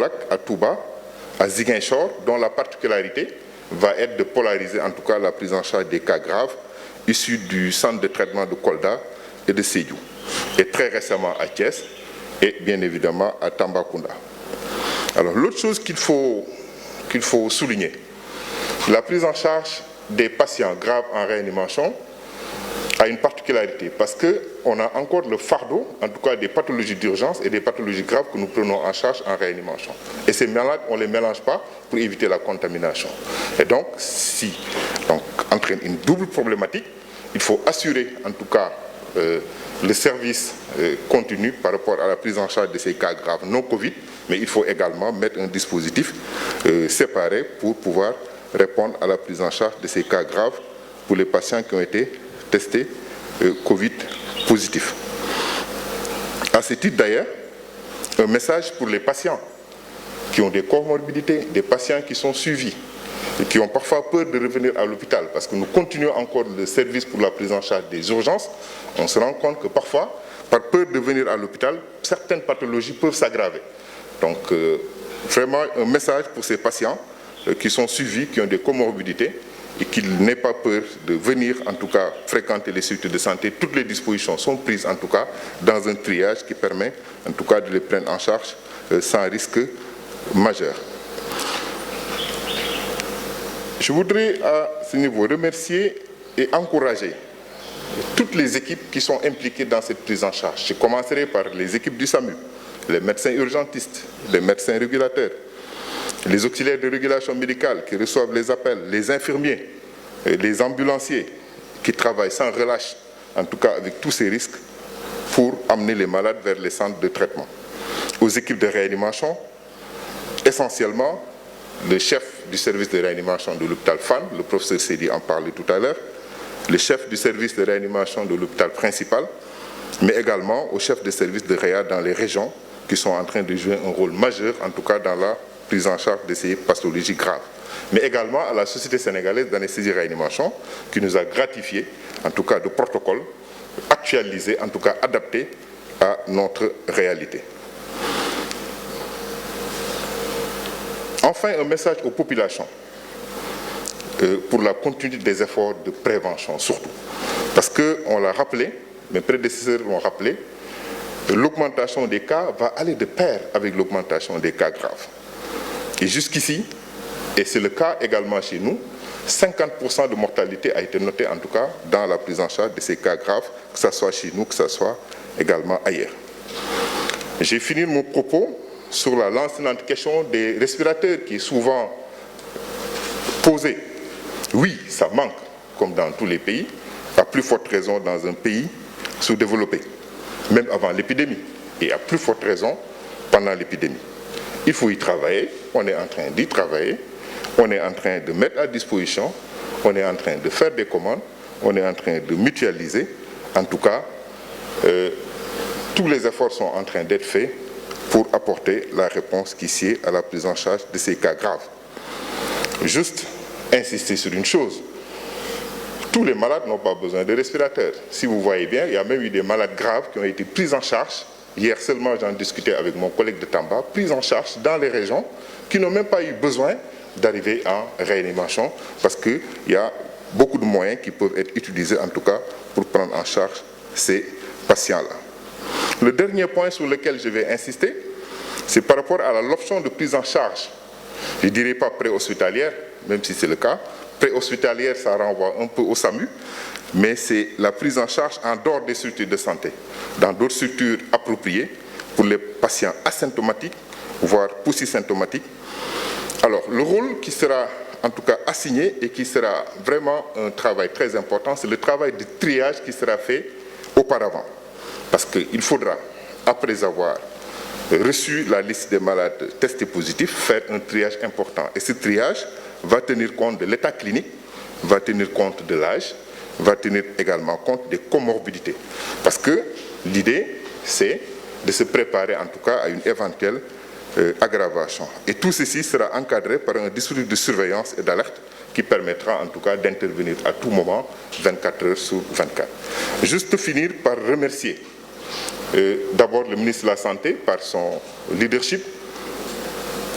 Kaolack, à Touba, à Ziguinchor, dont la particularité va être de polariser en tout cas la prise en charge des cas graves issus du centre de traitement de Kolda et de Sédhiou, et très récemment à Thiès et bien évidemment à Tambacounda. Alors l'autre chose qu'il faut souligner, la prise en charge des patients graves en réanimation a une particularité parce qu'on a encore le fardeau, en tout cas des pathologies d'urgence et des pathologies graves que nous prenons en charge en réanimation. Et ces malades, on ne les mélange pas pour éviter la contamination. Et donc, entraîne une double problématique. Il faut assurer, en tout cas, le service continu par rapport à la prise en charge de ces cas graves non Covid, mais il faut également mettre un dispositif séparé pour pouvoir répondre à la prise en charge de ces cas graves pour les patients qui ont été testés Covid positif. À ce titre d'ailleurs, un message pour les patients qui ont des comorbidités, des patients qui sont suivis et qui ont parfois peur de revenir à l'hôpital parce que nous continuons encore le service pour la prise en charge des urgences. On se rend compte que parfois, par peur de venir à l'hôpital, certaines pathologies peuvent s'aggraver. Donc vraiment un message pour ces patients qui sont suivis, qui ont des comorbidités, et qu'il n'ait pas peur de venir, en tout cas, fréquenter les structures de santé. Toutes les dispositions sont prises, en tout cas, dans un triage qui permet, en tout cas, de les prendre en charge sans risque majeur. Je voudrais, à ce niveau, remercier et encourager toutes les équipes qui sont impliquées dans cette prise en charge. Je commencerai par les équipes du SAMU, les médecins urgentistes, les médecins régulateurs, les auxiliaires de régulation médicale qui reçoivent les appels, les infirmiers, les ambulanciers qui travaillent sans relâche, en tout cas avec tous ces risques, pour amener les malades vers les centres de traitement. Aux équipes de réanimation, essentiellement, le chef du service de réanimation de l'hôpital Fann, le professeur Seydi en parlait tout à l'heure, le chef du service de réanimation de l'hôpital principal, mais également au chef de service de réa dans les régions qui sont en train de jouer un rôle majeur, en tout cas dans la prise en charge de ces pathologies graves. Mais également à la Société sénégalaise d'anesthésie et réanimation qui nous a gratifié, en tout cas de protocoles actualisés, en tout cas adaptés à notre réalité. Enfin, un message aux populations pour la continuité des efforts de prévention surtout. Parce qu'on l'a rappelé, mes prédécesseurs l'ont rappelé, l'augmentation des cas va aller de pair avec l'augmentation des cas graves. Et jusqu'ici, et c'est le cas également chez nous, 50% de mortalité a été notée en tout cas dans la prise en charge de ces cas graves, que ce soit chez nous, que ce soit également ailleurs. J'ai fini mon propos sur la lancinante question des respirateurs qui est souvent posée. Oui, ça manque, comme dans tous les pays, à plus forte raison dans un pays sous-développé, même avant l'épidémie, et à plus forte raison pendant l'épidémie. Il faut y travailler, on est en train d'y travailler, on est en train de mettre à disposition, on est en train de faire des commandes, on est en train de mutualiser. En tout cas, tous les efforts sont en train d'être faits pour apporter la réponse qui sied à la prise en charge de ces cas graves. Juste insister sur une chose, tous les malades n'ont pas besoin de respirateurs. Si vous voyez bien, il y a même eu des malades graves qui ont été pris en charge. Hier seulement, j'en discutais avec mon collègue de Tamba, pris en charge dans les régions qui n'ont même pas eu besoin d'arriver en réanimation parce qu'il y a beaucoup de moyens qui peuvent être utilisés en tout cas pour prendre en charge ces patients-là. Le dernier point sur lequel je vais insister, c'est par rapport à l'option de prise en charge. Je ne dirais pas préhospitalière, même si c'est le cas. Préhospitalière, ça renvoie un peu au SAMU, mais c'est la prise en charge en dehors des structures de santé, dans d'autres structures appropriées pour les patients asymptomatiques, voire poussisymptomatiques. Alors, le rôle qui sera en tout cas assigné et qui sera vraiment un travail très important, c'est le travail de triage qui sera fait auparavant. Parce qu'il faudra, après avoir reçu la liste des malades testés positifs, faire un triage important. Et ce triage va tenir compte de l'état clinique, va tenir compte de l'âge, va tenir également compte des comorbidités. Parce que l'idée, c'est de se préparer en tout cas à une éventuelle aggravation. Et tout ceci sera encadré par un dispositif de surveillance et d'alerte qui permettra en tout cas d'intervenir à tout moment, 24 heures sur 24. Juste finir par remercier d'abord le ministre de la Santé par son leadership,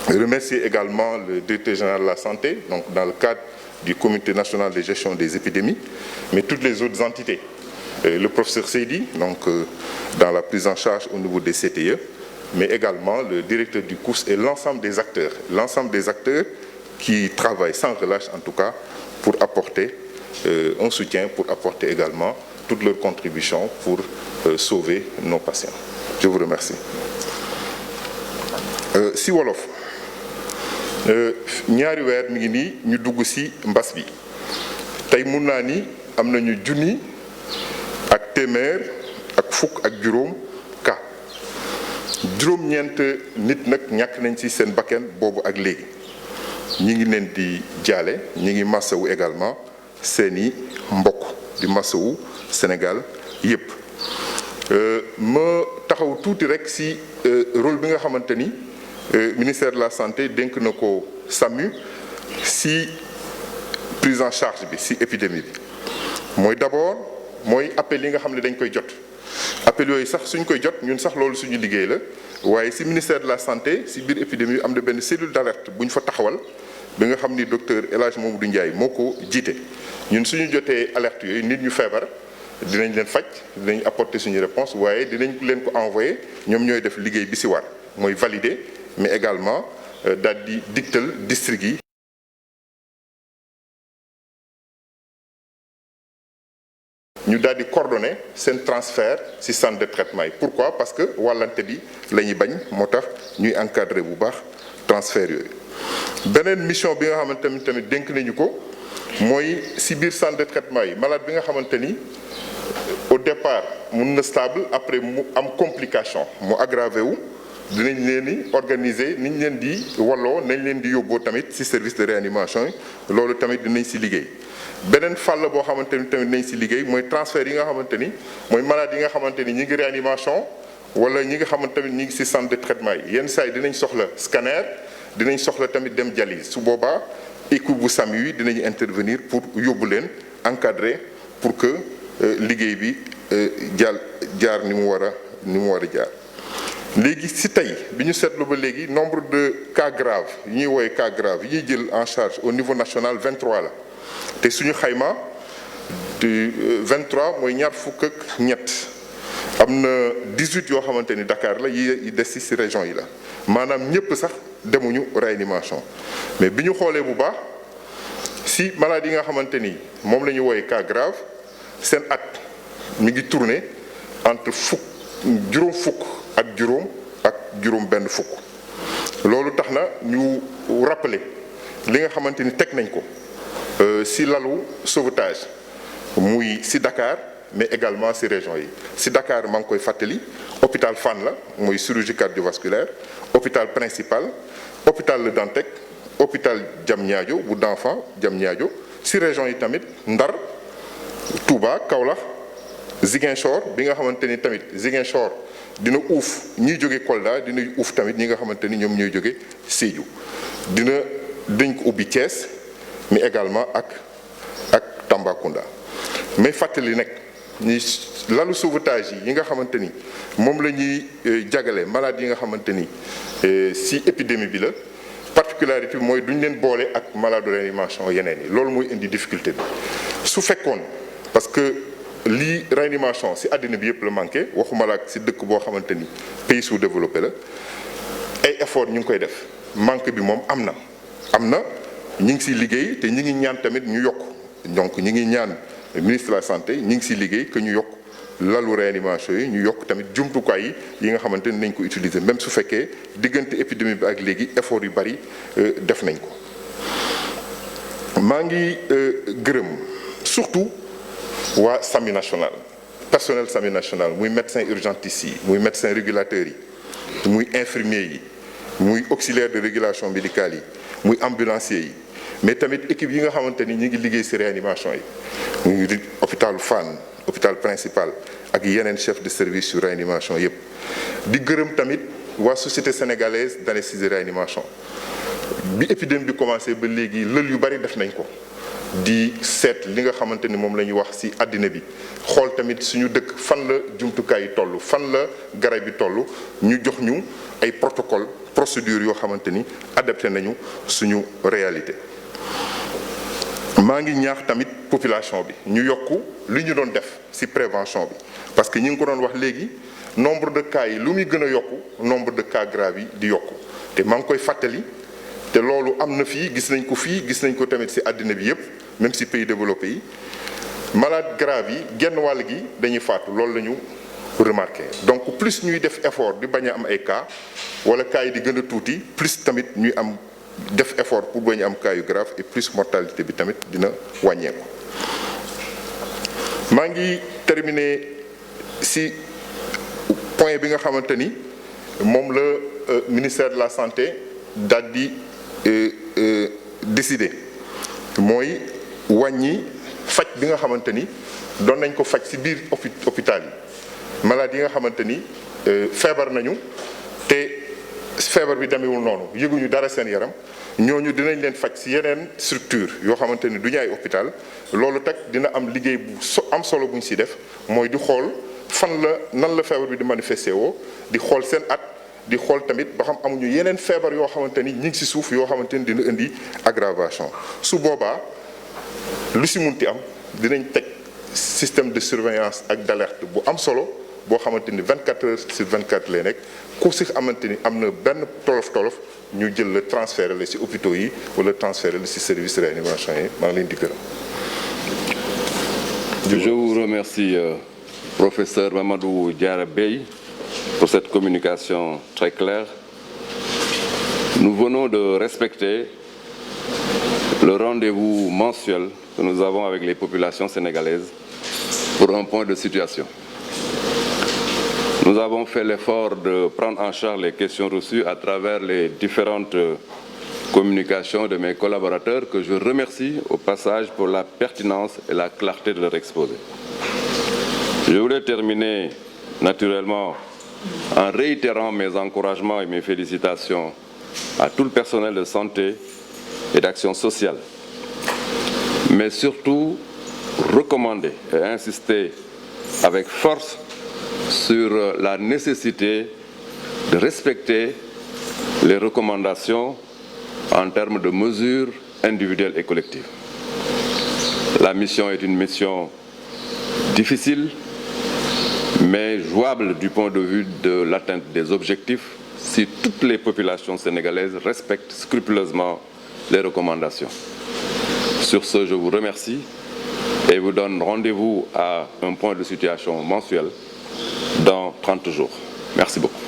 Remercier également le directeur général de la santé, donc dans le cadre du Comité national de gestion des épidémies, mais toutes les autres entités. Le professeur Seydi, donc dans la prise en charge au niveau des CTE, mais également le directeur du COUS et l'ensemble des acteurs qui travaillent sans relâche en tout cas pour apporter un soutien, pour apporter également toutes leurs contributions pour sauver nos patients. Je vous remercie. Si wolof ñaari weer mi ngi nii ñu dugg ci mbas bi tey mun naa ni am nañu junni ak téeméer ak fukk ak juróom ka juróom-ñeent nit nag ñàkk nañ ci seen bakkan boobu ak léegi ñi ngi leen di jaale ñi ngi massawu également seeni mbokk di massawu Sénégal yépp ma taxaw tuuti rek ci rôle bi nga xamante ni ministère de la santé dénk na ko SAMU ci prise en charge bi ci épidémie bi mooy d'abord mooy appel yi nga xam ne dañ koy jot appel yooyu sax suñ koy jot ñun sax loolu suñu liggéey la waaye ci ministère de la santé ci biir épidémie bi am na benn cellule d'alerte bu ñu fa taxawal bi nga xam ni docteur El Hadj Mamadou Ndiaye moo ko jiite ñun suñu jotee alerte yooyu nit ñu feebar dinañ leen faj dinañ apporter suñu réponse waaye dinañ leen ko envoyer ñoom ñooy def liggéey bi ci war mooy valider mais également daal di digtal district yi ñu daal di coordonner seen transfert ci centre de traitement yi pourquoi parce que wàllante bi la ñuy bañ moo tax ñuy encadrer bu baax transfert yooyu beneen mission bi nga xamante ni tamit dénk nañu ko mooy ci biir centre de traitement yi malade bi nga xamante ni au départ mun na stable après mu am complication mu aggravé wu dinañ leen di organiser niñ leen di walloo nañ leen di yóbboo tamit ci service de réanimation yi loolu tamit dinañ ci liggéey beneen fàll boo xamante ni tamit dinañ ci liggéey mooy transfert yi nga xamante ni mooy malade yi nga xamante ni ñi ngi réanimation wala ñi nga xamante tamit ñi ngi ci centre de traitement yi yenn saa yi dinañ soxla scanner dinañ soxla tamit dem dialyse su boobaa équipe bu SAMU yi dinañ intervenir pour yóbbu leen encadrer pour que liggéey bi jaar ni mu war a jaar léegi ci tey bi ñu seetlu ba léegi nombre de cas graves yi ñuy woowee cas graves yi ñuy jël en charge au niveau national 23 la te suñu xayma du 23 mooy ñaar fukk ak ñett am na 18 yoo xamante ni Dakar la yi des ci région yi la maanaam ñëpp sax demuñu réanimation mais bi ñu xoolee bu baax ci maladie yi nga xamante ni moom la ñu woowee cas grave seen at mi ngi tourner entre juróom fukk ak juróom benn fukk loolu tax na ñu rappeler li nga xamante ni teg nañ ko ci lalu sauvetage muy ci Dakar mais également ci région yi ci Dakar maa ngi koy fàttali hôpital Fann la mooy chirurgie cardiovasculaire hôpital principal hôpital Le Dantec hôpital Diamniadio bu d'enfant Diamniadio ci région yi tamit Ndar Touba Kaolack Ziguinchor bi nga xamante ni tamit Ziguinchor dina uuf ñiy jóge Kolda dina uuf tamit ñi nga xamante ni ñoom ñooy jóge Sédhiou dañ ko ubbi Thiès mais également ak Tambacounda mais fàttali nag ñi lalu sauvetage yi nga xamante ni moom la ñuy jagale malade yi nga xamante ni ci épidémie bi la particularité bi mooy duñ leen boole ak malade de réanimation yeneen yi loolu mooy indi difficulté bi su fekkoon parce que lii réanimation ci àddina bi yëpp la manqué waxuma la ak ci dëkk boo xamante ni pays sous-développé la ay effort ñu ngi koy def manque bi moom am na ñi ngi ciy liggéey te ñi ngi ñaan tamit ñu yokk donc ñi ngi ñaan ministre de la santé ñi ngi ciy liggéey que ñu yokk lalu réanimation yi ñu yokk tamit jumtukaay yi nga xamante ni nañ ko utiliser même su fekkee diggante épidémie bi ak léegi effort yu bari def nañ ko maa ngi gërëm surtout waa SAMU national personnel SAMU national muy médecin urgentiste yi muy médecin régulateur yi muy infirmier yi muy auxiliaire de régulation médicale yi muy ambulancier yi mais tamit équipe yi nga xamante ni ñu ngi liggéey ci réanimation yi muy hôpital Fann hôpital principal ak yeneen chef de service sur réanimation yépp di gërëm tamit waa société sénégalaise d'anesthésie réanimation bi épidémie bi commencé ba léegi lël yu bari def nañ ko di seet li nga xamante ni moom la ñuy wax ci àddina bi xool tamit suñu dëkk fan la jumtukaay yi toll fan la garab yi toll ñu jox ñu ay protocole procédures yoo xamante ni adapté nañu suñu réalité. maa ngi ñaax tamit population bi ñu yokku li ñu doon def ci prévention bi parce que ñi ngi ko doon wax léegi nombre de cas yi lu muy gën a yokku nombre de cas graves yi di yokku te maa ngi koy fàttali te loolu am na fii gis nañ ko tamit ci àddina bi yépp même ci pays développés yi malade grave yi genn wàll gi dañuy faatu loolu la ñu remarqué. Donc plus ñuy def effort di bañ a am ay cas wala cas yi di gën a tuuti plus tamit ñuy am def effort pour bañ a am cas yu grave et plus mortalité bi tamit dina wàññeeku. maa ngi terminer ci point bi nga xamante ni moom la ministère de la santé daal di décider mooy wàññi faj bi nga xamante ni doon nañ ko faj ci biir hôpital yi malade yi nga xamante ni feebar nañu te feebar bi demewul noonu yëguñu dara seen yaram ñooñu dinañ leen faj ci yeneen structure yoo xamante ni du ñu ay hôpital loolu teg dina am liggéey bu am solo bu ñu ci def mooy di xool fan la nan la feebar bi di manifesté woo di xool seen at di xool tamit ba xam amuñu yeneen feebar yoo xamante ni ñi ngi ci suuf yoo xamante ni dina indi aggravation su boobaa lu ci munti am dinañ teg système de surveillance ak d'alerte bu am solo boo xamante ni 24 heures sur 24 lay nekk ku ci xamante ni am na benn tolof-tolof ñu jël la transféré la ci hôpitaux yi wala transféré la ci service réanimation yi maa ngi leen di gërëm. Je vous remercie, professeur Mamadou Diarra Bèye, pour cette communication très claire. Nous venons de respecter le rendez-vous mensuel que nous avons avec les populations sénégalaises pour un point de situation. Nous avons fait l'effort de prendre en charge les questions reçues à travers les différentes communications de mes collaborateurs que je remercie au passage pour la pertinence et la clarté de leur exposé. Je voulais terminer naturellement en réitérant mes encouragements et mes félicitations à tout le personnel de santé et d'action sociale, mais surtout recommander et insister avec force sur la nécessité de respecter les recommandations en termes de mesures individuelles et collectives. La mission est une mission difficile, mais jouable du point de vue de l'atteinte des objectifs si toutes les populations sénégalaises respectent scrupuleusement les recommandations. Sur ce, je vous remercie et vous donne rendez-vous à un point de situation mensuel dans 30 jours. Merci beaucoup.